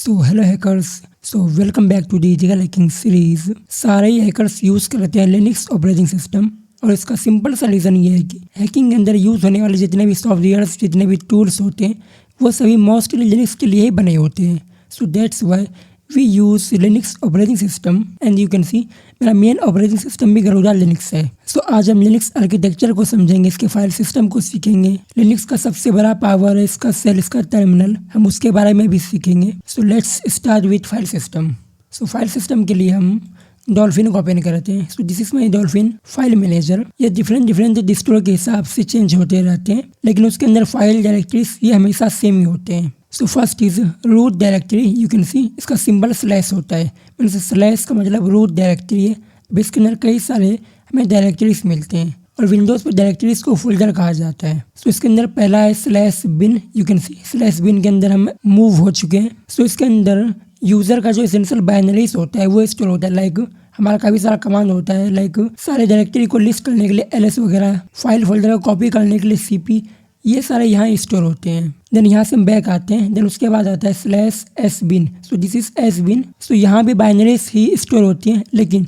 So hello hackers. Welcome back to the digital hacking series. सारे ही hackers use करते हैं लिनक्स ऑपरेटिंग सिस्टम, और इसका सिंपल सा रीज़न ये है कि हैकिंग के अंदर यूज़ होने वाले जितने भी सॉफ्टवेयर्स, जितने भी टूल्स होते हैं, वो सभी मोस्टली लिनक्स के लिए ही बने होते हैं। So that's why we use Linux operating system, and you can see मेरा मेन ऑपरेटिंग सिस्टम भी गरुड़ा लिनक्स है। सो आज हम लिनक्स आर्किटेक्चर को समझेंगे, इसके फाइल सिस्टम को सीखेंगे। लिनक्स का सबसे बड़ा पावर है इसका सेल, इसका टर्मिनल, हम उसके बारे में भी सीखेंगे। So let's start with file system. So file system के लिए हम डॉल्फिन को ओपन करते हैं। सो this is my dolphin file manager. ये डिफरेंट डिस्ट्रो के हिसाब से चेंज होते रहते हैं, लेकिन उसके अंदर फाइल डायरेक्टरीज ये हमेशा सेम ही होते हैं। So first is root directory. You can see इसका सिंबल स्लैश होता है, मीन्स स्लैश का मतलब रूट डायरेक्टरी है। अब इसके अंदर कई सारे हमें डायरेक्टरीज मिलते हैं, और विंडोज़ पर डायरेक्टरीज को फोल्डर कहा जाता है। सो इसके अंदर पहला है slash bin. You can see slash bin के अंदर हम मूव हो चुके हैं। सो इसके अंदर यूज़र का जो एसेंशियल बाइनरीज होता है वो स्टोर होता है। लाइक हमारा काफ़ी सारा कमांड होता है, लाइक सारे डायरेक्टरी को लिस्ट करने के लिए ls वगैरह, फाइल फोल्डर को कॉपी करने के लिए cp, ये सारे यहाँ स्टोर होते हैं। देन यहाँ से हम बैक आते हैं। देन उसके बाद आता है slash S bin. So this is S bin. So यहाँ भी बाइनरीज ही स्टोर होती हैं, लेकिन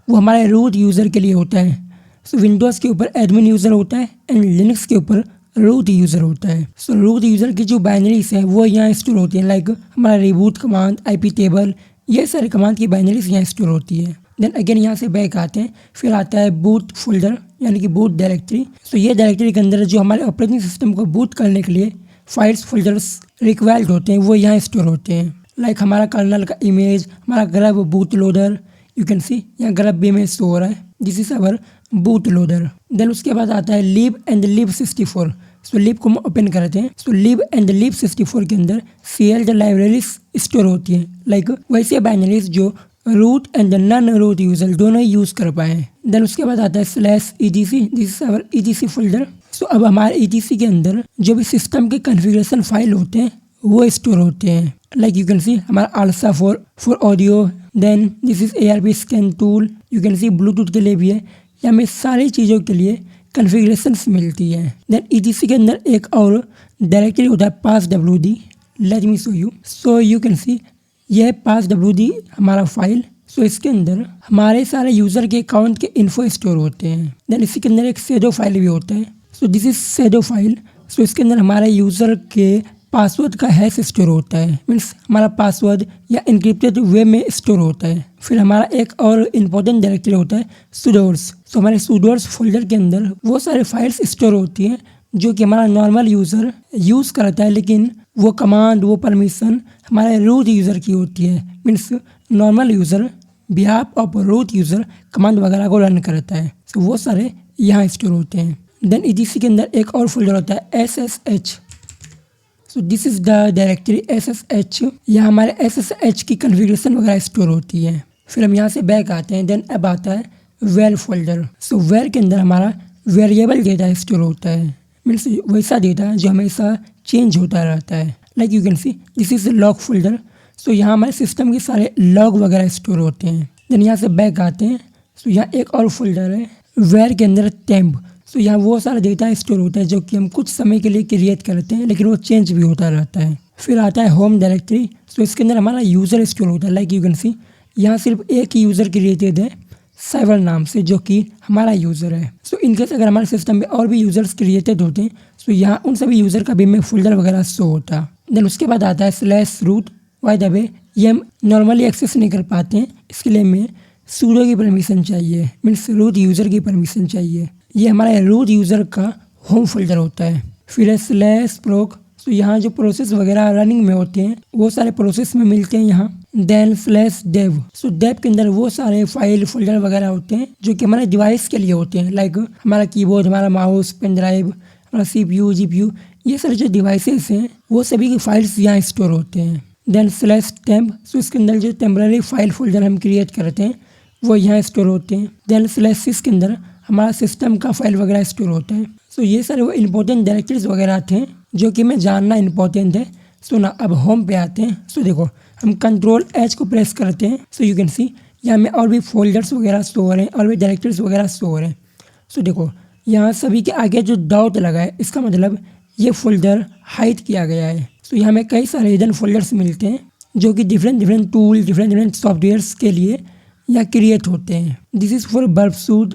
वो हमारे रूट यूज़र के लिए होता है। सो विंडोज़ के ऊपर एडमिन यूज़र होता है, एंड लिनक्स के ऊपर रूट यूज़र होता है। सो रूट यूज़र की जो बाइनरीज हैं वो यहाँ स्टोर होती हैं, लाइक हमारा रिबूट कमांड, IP टेबल, ये सारे कमांड की बाइनरीज यहाँ स्टोर होती है। देन अगेन यहाँ से बैक आते हैं। फिर आता है बूट फोल्डर, यानी कि बूट डायरेक्टरी। सो ये डायरेक्टरी के अंदर जो हमारे ऑपरेटिंग सिस्टम को बूट करने के लिए फाइल्स फोल्डर्स रिक्वायर्ड होते हैं वो यहाँ स्टोर होते हैं। लाइक हमारा कर्नल का इमेज, हमारा GRUB boot loader, you can see यहाँ ग्रब भी इमेज शो हो रहा है, this is our boot loader. Then उसके बाद आता है लिब एंड लिब 64। सो लिब को हम ओपन करते हैं। सो लिब एंड लिब 64 के अंदर CLD लाइब्रेरीज स्टोर होती हैं, लाइक वैसे बाइनरीज जो root and non root user दोनों ही यूज़ कर पाए। देन उसके बाद आता है slash ETC, this is our ETC folder. So अब हमारे ETC के अंदर जो भी सिस्टम के कॉन्फ़िगरेशन फाइल होते हैं वो स्टोर होते हैं। लाइक यू कैन सी हमारा ALSA for audio, then this is ARP scan tool, you can see Bluetooth के लिए भी है। यहाँ में सारी चीज़ों के लिए कॉन्फ़िगरेशंस मिलती है। देन ETC के अंदर एक और डायरेक्टरी होता है passwd। Late me show you. So you can सी यह है passwd हमारा फाइल। सो इसके अंदर हमारे सारे यूज़र के अकाउंट के इन्फो स्टोर होते हैं। देन इसी के अंदर एक शेडो फाइल भी होता है। So this is shadow file. So इसके अंदर हमारे यूज़र के पासवर्ड का हैश स्टोर होता है, मीन्स हमारा पासवर्ड या इनक्रिप्टेड वे में स्टोर होता है। फिर हमारा एक और इम्पोर्टेंट डायरेक्टरी होता है sudoers। सो हमारे sudoers फोल्डर के अंदर वो सारे फाइल्स स्टोर होती हैं जो कि हमारा नॉर्मल यूज़र यूज़ करता है, लेकिन वो कमांड, वो परमिशन हमारे रूट यूज़र की होती है। Means normal user behalf of root user command वगैरह को रन करता है। सो वो सारे यहाँ स्टोर होते हैं। देन ETC के अंदर एक और फोल्डर होता है SSH। So this is the directory SSH। यहाँ हमारे SSH की कॉन्फ़िगरेशन वगैरह स्टोर होती है। फिर हम यहाँ से बैक आते हैं। देन अब आता है वेर फोल्डर। सो वेर के अंदर हमारा वेरिएबल डेटा स्टोर होता है, मीन्स वैसा डेटा जो हमेशा चेंज होता रहता है। Like you can see this is log folder. So यहाँ हमारे सिस्टम के सारे लॉग वगैरह स्टोर होते हैं। देन यहाँ से बैक आते हैं। सो यहाँ एक और फोल्डर है वेर के अंदर टेम्प। सो यहाँ वो सारा डेटा स्टोर होता है जो कि हम कुछ समय के लिए क्रिएट करते हैं, लेकिन वो चेंज भी होता रहता है। फिर आता है होम डायरेक्टरी। सो इसके अंदर हमारा यूज़र स्टोर होता है। लाइक यू कैन सी यहाँ सिर्फ एक ही यूज़र क्रिएटेड है साइबर नाम से, जो कि हमारा यूज़र है। सो इनकेस अगर हमारे सिस्टम में और भी यूज़र्स क्रिएटेड होते हैं, सो यहाँ उन सभी यूज़र का भी में फोल्डर वगैरह शो होता है। देन उसके बाद आता है slash root. By the way ये हम नॉर्मली एक्सेस नहीं कर पाते हैं, इसके लिए हमें sudo की परमिशन चाहिए, मीन्स रूट यूज़र की परमिशन चाहिए। ये हमारा रूट यूज़र का होम फोल्डर होता है। फिर है स्लैश प्रोक। सो यहाँ जो प्रोसेस वगैरह रनिंग में होते हैं वो सारे प्रोसेस में मिलते हैं यहाँ। Then slash dev. So dev के अंदर वो सारे फाइल फोल्डर वगैरह होते हैं जो कि हमारे डिवाइस के लिए होते हैं, लाइक हमारा कीबोर्ड, हमारा माउस, पेन ड्राइव, हमारा CPU, GPU, ये सारे जो डिवाइसेस हैं वो सभी की फाइल्स यहाँ स्टोर होते हैं। Then slash temp. सो इसके अंदर जो टेम्पररी फाइल फोल्डर हम क्रिएट करते हैं वो यहाँ स्टोर होते हैं। देन स्लैश सिस के अंदर हमारा सिस्टम का फाइल वगैरह स्टोर होता है। सो ये सारे वो इंपॉर्टेंट डायरेक्टरीज वगैरह थे जो कि हमें जानना इंपॉर्टेंट है। सो ना अब होम पे आते हैं। सो देखो हम Ctrl+H को प्रेस करते हैं। सो यू कैन सी यहाँ में और भी फोल्डर्स वगैरह शो हो रहे हैं, और भी डायरेक्टरीज वगैरह शो हो रहे हैं। सो देखो यहाँ सभी के आगे जो डॉट लगा है, इसका मतलब ये फोल्डर हाइड किया गया है। सो यहाँ में कई सारे हिडन फोल्डर्स मिलते हैं जो कि डिफरेंट टूल डिफरेंट सॉफ्टवेयर्स के लिए या क्रिएट होते हैं। This is for Burp Suite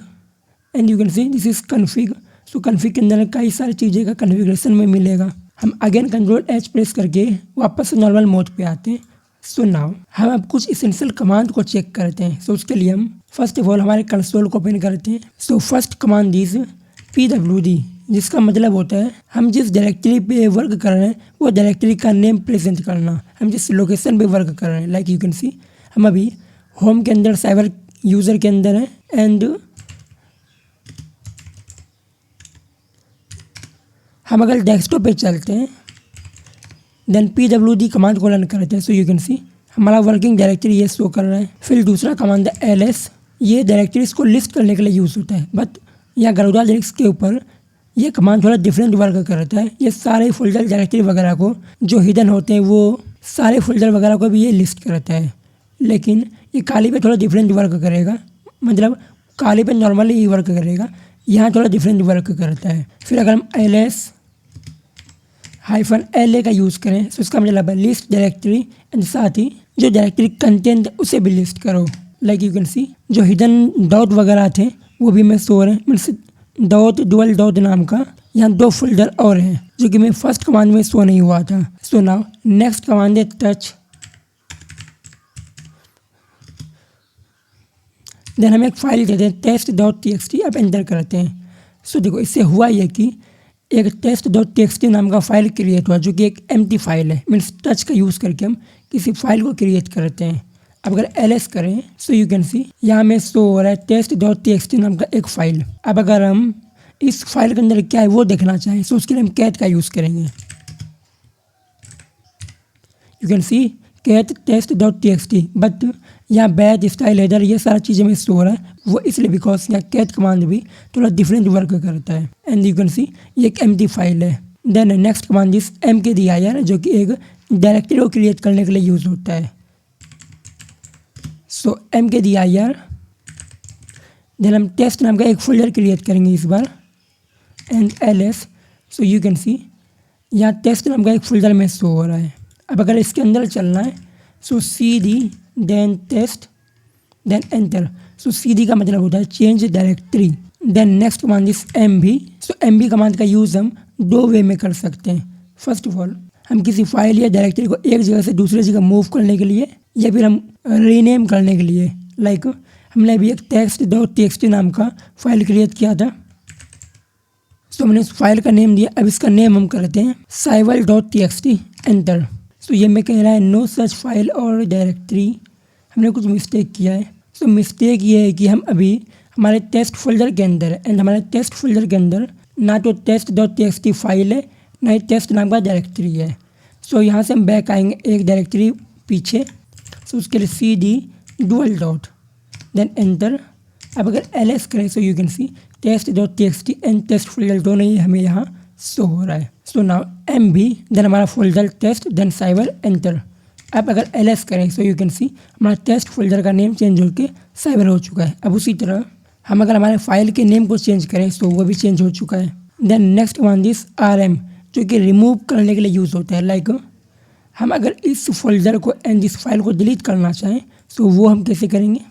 and you can see this is config. So config के अंदर कई सारी चीज़ें का कन्फिग्रेशन में मिलेगा। हम अगेन Ctrl+H प्रेस करके वापस से नॉर्मल मोड पे आते हैं। सो नाउ हम अब कुछ इसेंशियल कमांड को चेक करते हैं। सो उसके लिए हम फर्स्ट ऑफ ऑल हमारे कंसोल को ओपन करते हैं। So first command is pwd, जिसका मतलब होता है हम जिस डायरेक्टरी पे वर्क कर रहे हैं वो डायरेक्टरी का नेम प्रेजेंट करना। हम जिस लोकेशन पे वर्क कर रहे हैं, लाइक यू कैन सी हम अभी होम के अंदर साइबर यूज़र के अंदर है एंड हम अगर डेस्कटॉप पे चलते हैं देन pwd कमांड को रन करते हैं। सो यू कैन सी हमारा वर्किंग डायरेक्टरी ये शो कर रहा है। फिर दूसरा कमांड है ls, ये डायरेक्टरीज को लिस्ट करने के लिए यूज़ होता है, बट यहाँ गरुड़ा लिनक्स के ऊपर ये कमांड थोड़ा डिफरेंट वर्क करता है। ये सारे फोल्डर डायरेक्टरी वगैरह को जो हिडन होते हैं वो सारे फोल्डर वगैरह को भी ये लिस्ट करता है, लेकिन ये काली पे थोड़ा डिफरेंट वर्क करेगा। मतलब काली पे नॉर्मली ही वर्क करेगा, यहाँ थोड़ा डिफरेंट वर्क करता है। फिर अगर हम ls-la का यूज़ करें तो इसका मतलब है लिस्ट डायरेक्टरी एंड साथ ही जो डायरेक्टरी कंटेंट उसे भी लिस्ट करो। लाइक यू कैन सी जो हिडन डॉट वगैरह थे वो भी मैं शो रहे हैं, मीन्स डॉट डुअल डॉट नाम का यहाँ 2 फोल्डर और हैं जो कि मैं फर्स्ट कमांड में शो नहीं हुआ था। सो नाउ नेक्स्ट कमांड है टच। देन हम एक फाइल देते हैं test.txt, अब एंटर करते हैं। सो देखो इससे हुआ ये कि एक test.txt नाम का फाइल क्रिएट हुआ जो कि एक एम्प्टी फाइल है, मीन्स टच का यूज़ करके हम किसी फाइल को क्रिएट करते हैं। अब अगर ls करें सो यू कैन सी यहाँ में शो हो रहा है test.txt नाम का एक फाइल। अब अगर हम इस फाइल के अंदर क्या है वो देखना चाहें तो उसके लिए हम कैट का यूज़ करेंगे। You can see cat test.txt, but यहाँ बैच स्टाइल हेडर ये सारी चीज़ें में शो हो रहा है, वो इसलिए बिकॉज यहाँ कैट कमांड भी थोड़ा डिफरेंट वर्क करता है। एंड यू कैन सी ये एक एम्प्टी फाइल है। Then next command is mkdir, जो कि एक डायरेक्टरी को क्रिएट करने के लिए यूज़ होता है। सो mkdir देन हम टेस्ट नाम का एक फोल्डर क्रिएट करेंगे इस बार and ls। So you can see यहाँ टेस्ट नाम का एक फोल्डर में शो हो रहा है। अब अगर इसके अंदर चलना है so cd then test then enter. So cd का मतलब होता है change directory. Then next command is mv। So mv command का यूज़ हम 2 वे में कर सकते हैं। फर्स्ट ऑफ ऑल हम किसी फाइल या डायरेक्टरी को एक जगह से दूसरी जगह मूव करने के लिए या फिर हम रीनेम करने के लिए, लाइक हमने अभी एक test.txt नाम का फाइल क्रिएट किया था। सो हमने इस फाइल का नेम दिया, अब इसका नेम हम करते हैं cybal.txt, एंटर। सो ये मैं कह रहा है नो सच फाइल और डायरेक्टरी, हमने कुछ मिस्टेक किया है। सो मिस्टेक ये है कि हम अभी हमारे टेस्ट फोल्डर के अंदर है एंड हमारे टेस्ट फोल्डर के अंदर ना तो test.txt फाइल है ना ही टेस्ट नाम का डायरेक्टरी है। सो यहाँ से हम बैक आएंगे एक डायरेक्टरी पीछे। सो उसके लिए cd dual dot then enter. अब अगर ls करें so you can see test.txt and test folder दोनों ही हमें यहाँ शो हो रहा है। सो नाउ mv देन हमारा folder test then cyber, enter. अब अगर ls करें सो यू कैन सी हमारा टेस्ट फोल्डर का नेम चेंज होकर साइबर हो चुका है। अब उसी तरह हम अगर हमारे फाइल के नेम को चेंज करें तो वो भी चेंज हो चुका है। Then next one this rm, जो कि रिमूव करने के लिए यूज़ होता है। लाइक हम अगर इस फोल्डर को एंड इस फाइल को डिलीट करना चाहें तो वो हम कैसे करेंगे।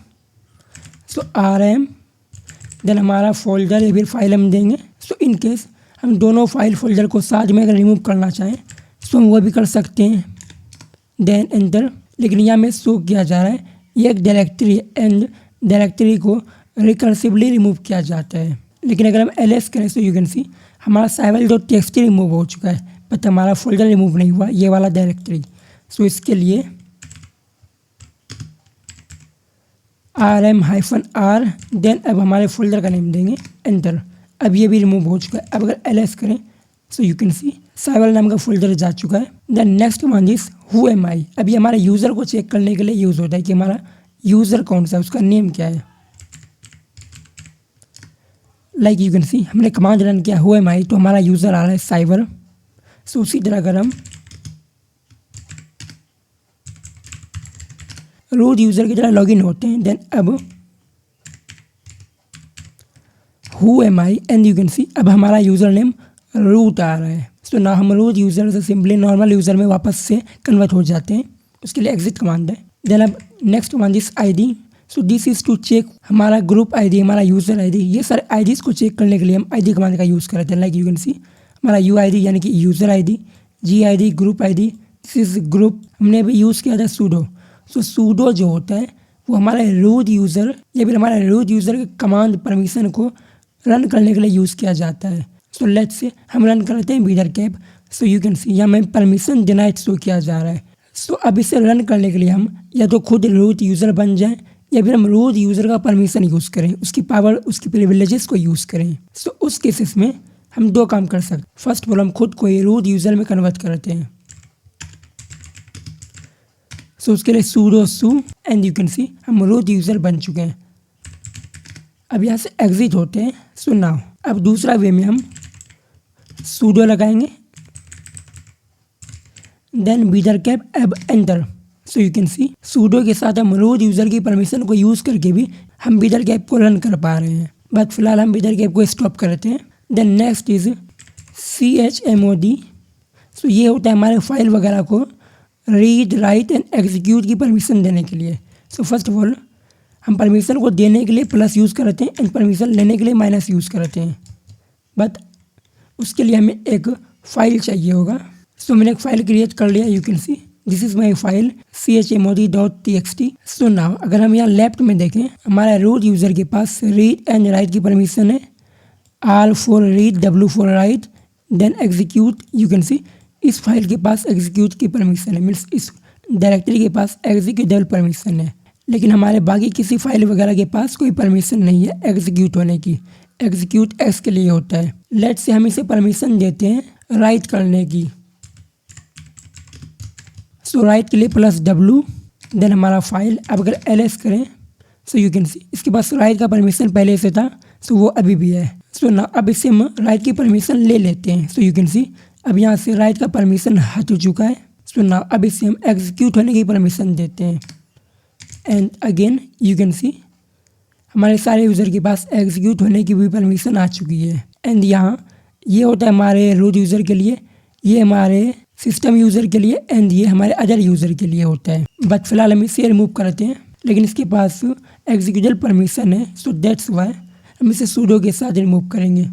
सो rm देन हमारा फोल्डर या फिर फाइल हम देंगे। सो इन केस हम दोनों फाइल फोल्डर को साथ में अगर रिमूव करना चाहें तो हम वो भी कर सकते हैं। Then enter. लेकिन यहाँ में शो किया जा रहा है ये एक डायरेक्टरी एंड डायरेक्टरी को रिकर्सिवली रिमूव किया जाता है। लेकिन अगर हम ls करें तो यू कैन सी हमारा cybal.txt रिमूव हो चुका है, बट हमारा फोल्डर रिमूव नहीं हुआ, ये वाला डायरेक्टरी। सो इसके लिए rm-r देन अब हमारे फोल्डर का नेम देंगे, एंटर। अब ये भी रिमूव हो चुका है। अब अगर ls करें so you can see cyber नाम का फोल्डर जा चुका है। Then next command is who am I. अब ये हमारे यूज़र को चेक करने के लिए यूज़ होता है कि हमारा यूज़र कौन सा है, उसका नेम क्या है। लाइक यू कैन सी हमने कमांड रन किया हु एम आई तो हमारा यूज़र आ रहा है साइबर। सो उसी तरह अगर हम रूट यूज़र की तरह लॉगिन होते हैं देन अब who am I and you can सी अब हमारा यूज़र नेम रूट आ रहा है। सो ना हम रूट यूज़र से सिंपली नॉर्मल यूज़र में वापस से कन्वर्ट हो जाते हैं। उसके लिए एग्जिट कमांड है। देन अब next command is ID। So this is to check हमारा ग्रुप ID, हमारा यूज़र ID, ये सारे IDs को चेक करने के लिए हम ID कमांड का यूज़ करते हैं। लाइक यू कैन सी हमारा UID यानी कि user ID, GID group ID, this is group. हमने अभी यूज़ किया था सूडो। सो सूडो जो होता है वो हमारे रूट यूज़र या फिर हमारे रूट यूज़र के कमांड परमिशन को रन करने के लिए यूज़ किया जाता है। सो लेट्स से हम रन करते हैं Bidar cab. So you can see यहाँ में परमिशन डिनाइड शो किया जा रहा है। सो अब इसे रन करने के लिए हम या तो खुद रूट यूज़र बन जाएं या फिर हम रूट यूज़र का परमिशन यूज़ करें, उसकी पावर, उसकी प्रिविलेजेस को यूज़ करें। सो उस केसेस में हम दो काम कर सकते हैं। फर्स्ट ऑफ ऑल हम खुद को रूट यूज़र में कन्वर्ट करते हैं। सो उसके लिए sudo su and you can सी हम रूट यूज़र बन चुके हैं। अब यहाँ से एग्जिट होते हैं। सो नाउ अब दूसरा वे में हम sudo लगाएंगे, देन बीदर कैब अब enter. So you can C sudo के साथ हम रूट यूज़र की परमिशन को यूज़ करके भी हम बीदर कैब को रन कर पा रहे हैं। बट फिलहाल हम बीदर कैब को स्टॉप करते हैं। Then next is chmod। So ये होता है हमारे फाइल वगैरह को रीड, राइट एंड एग्जीक्यूट की परमिशन देने के लिए। सो फर्स्ट ऑफ ऑल हम परमिशन को देने के लिए प्लस यूज़ करते हैं एंड परमिशन लेने के लिए माइनस यूज़ करते हैं। बट उसके लिए हमें एक फ़ाइल चाहिए होगा। सो मैंने एक फ़ाइल क्रिएट कर लिया। You can see this is my file chmod.txt। So now अगर हम यहाँ लेफ्ट में देखें, हमारा रूट यूज़र के पास रीड एंड राइट की परमिशन है, R for read, W for write, then execute. You can see इस फाइल के पास एग्जीक्यूट की परमिशन है, मीन्स इस डायरेक्टरी के पास एग्जीक्यूटेबल परमिशन है। लेकिन हमारे बाकी किसी फाइल वगैरह के पास कोई परमिशन नहीं है एग्जीक्यूट होने की। एग्जीक्यूट एक्स के लिए होता है। लेट्स से हम इसे परमिशन देते हैं राइट करने की। सो राइट के लिए +W, देन हमारा फाइल। अब अगर ls करें, सो यू कैन सी इसके पास राइट का परमिशन पहले से था, सो वो अभी भी है। सो ना अब इससे हम राइट की परमिशन ले लेते हैं। सो यू कैन सी अब यहाँ से राइट का परमिशन हट चुका है। सो ना अब इससे हम एग्जीक्यूट होने की परमिशन देते हैं एंड अगेन यू कैन सी हमारे सारे यूज़र के पास एग्जीक्यूट होने की भी परमिशन आ चुकी है। एंड यहाँ ये होता है हमारे रूट यूज़र के लिए, ये हमारे सिस्टम यूज़र के लिए एंड ये हमारे अदर यूज़र के लिए होता है। बट फिलहाल हम इसे रिमूव करते हैं, लेकिन इसके पास एग्जीक्यूटेबल परमिशन है। सो दैट्स वाई हम इसे सूडो के साथ रिमूव करेंगे।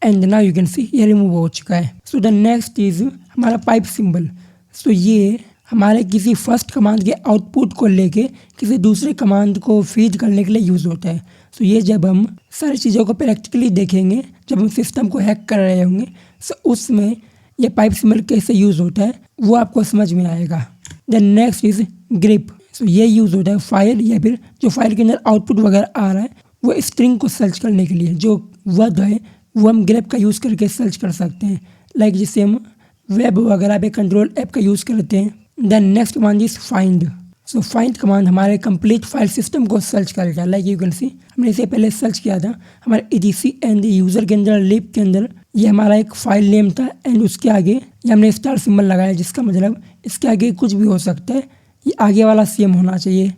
And now you can see ये रिमूव हो चुका है। सो द नेक्स्ट इज हमारा पाइप सिंबल। सो ये हमारे किसी फर्स्ट कमांड के आउटपुट को लेके किसी दूसरे कमांड को फीड करने के लिए यूज़ होता है। सो ये जब हम सारी चीज़ों को प्रैक्टिकली देखेंगे, जब हम सिस्टम को हैक कर रहे होंगे, सो उसमें ये पाइप सिंबल कैसे यूज़ होता है वो आपको समझ में आएगा। Then next is grep. So ये यूज़ होता है फाइल या फिर जो फाइल के अंदर आउटपुट वगैरह आ रहा है वो स्ट्रिंग को सर्च करने के लिए। जो वर्ड है वो हम ग्रेप का यूज़ करके सर्च कर सकते हैं, लाइक जिससे हम वेब वगैरह पे कंट्रोल ऐप का यूज़ करते हैं। Then next command is find. So find command हमारे कंप्लीट फाइल सिस्टम को सर्च करेगा। लाइक यू कैन सी हमने इसे पहले सर्च किया था हमारे EDC एंड यूज़र के अंदर, लिप के अंदर ये हमारा एक फाइल नेम था एंड उसके आगे ये हमने स्टार सिंबल लगाया, जिसका मतलब इसके आगे कुछ भी हो सकता है, ये आगे वाला सेम होना चाहिए।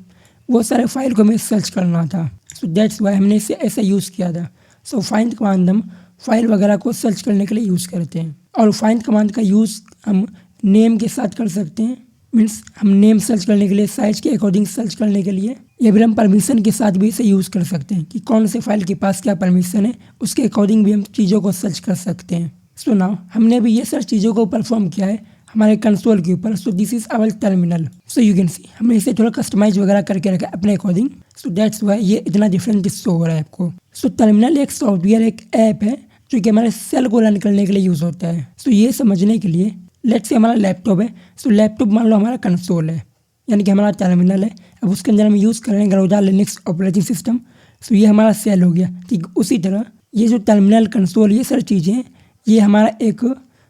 वो सारे फाइल को हमें सर्च करना था। सो दैट्स वाई हमने इसे ऐसा यूज़ किया था। सो फाइंड कमांड हम फाइल वगैरह को सर्च करने के लिए यूज़ करते हैं और फाइंड कमांड का यूज़ हम नेम के साथ कर सकते हैं, मीन्स हम नेम सर्च करने के लिए, साइज के अकॉर्डिंग सर्च करने के लिए, या फिर हम परमिशन के साथ भी इसे यूज़ कर सकते हैं कि कौन से फाइल के पास क्या परमिशन है, उसके अकॉर्डिंग भी हम चीज़ों को सर्च कर सकते हैं। सो नाउ हमने भी ये सारी चीज़ों को परफॉर्म किया है हमारे कंसोल के ऊपर। So this is our terminal. So you can see हमने इसे थोड़ा कस्टमाइज वगैरह करके रखा अपने अकॉर्डिंग। सो दैट्स वाई ये इतना डिफरेंट शो हो रहा है आपको। सो टर्मिनल एक सॉफ्टवेयर, एक ऐप है जो कि हमारे सेल को रन करने के लिए यूज़ होता है। सो ये समझने के लिए लेट्स से हमारा लैपटॉप है। सो लैपटॉप मान लो हमारा कंसोल है, यानी कि हमारा टर्मिनल है। अब उसके अंदर हम यूज़ करेंगे गरोडा लिनक्स ऑपरेटिंग सिस्टम। सो ये हमारा सेल हो गया, ठीक। उसी तरह ये जो टर्मिनल, कंसोल, ये सारी चीज़ें, ये हमारा एक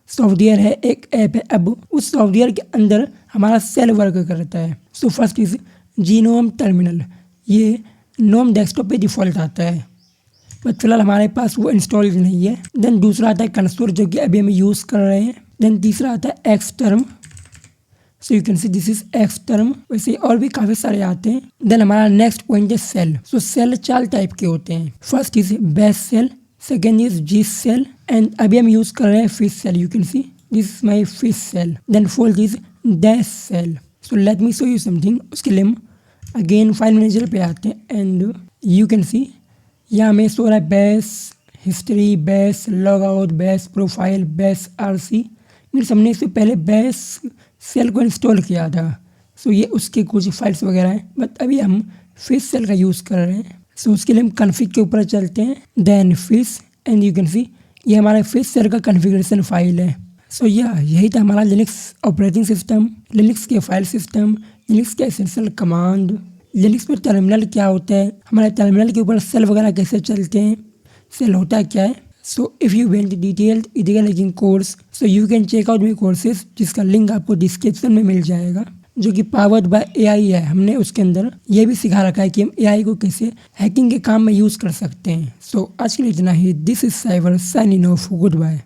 सॉफ्टवेयर है, एक ऐप है। अब उस सॉफ्टवेयर के अंदर हमारा सेल वर्क करता है। सो फर्स्ट इज जीनोम टर्मिनल, ये नोम डेस्कटॉप पे डिफ़ॉल्ट आता है, बट फिलहाल हमारे पास वो इंस्टॉल नहीं है। देन दूसरा आता है कंसोल, जो कि अभी हम यूज़ कर रहे हैं। देन तीसरा आता है xterm, so you can see this is x term. वैसे और भी काफी सारे आते हैं। देन हमारा नेक्स्ट पॉइंट है सेल। सो सेल 4 टाइप के होते हैं। First is bash shell, second is G shell, and अभी हम यूज कर रहे हैं fish shell. You can see this is my fish shell. Then fourth is dash shell. So let me show you something. उसके लिए हम again file manager पे आते हैं एंड यू कैन सी यहाँ हमें शो रहा है base history, base log out, base profile, base RC. Means हमने इससे पहले बेस सेल को इंस्टॉल किया था। सो ये उसके कुछ फाइल्स वगैरह हैं, बट अभी हम फिश सेल का यूज़ कर रहे हैं। सो उसके लिए हम कन्फिग के ऊपर चलते हैं, then fish, and you can see ये हमारा फिश सेल का कन्फिग्रेशन फाइल है। सो यही था हमारा लिनक्स ऑपरेटिंग सिस्टम, लिनक्स के फाइल सिस्टम, लिनक्स के एसेंशियल कमांड, लिनक्स पर टर्मिनल क्या होता है, हमारे टर्मिनल के ऊपर सेल वगैरह कैसे चलते हैं, सेल होता है क्या है। So if you went detailed ethical hacking course, so you can check out my courses, जिसका लिंक आपको डिस्क्रिप्शन में मिल जाएगा, जो कि पावर्ड बाय एआई है। हमने उसके अंदर ये भी सिखा रखा है कि हम एआई को कैसे हैकिंग के काम में यूज़ कर सकते हैं। सो आज के लिए इतना ही। This is cyber signing off, good bye.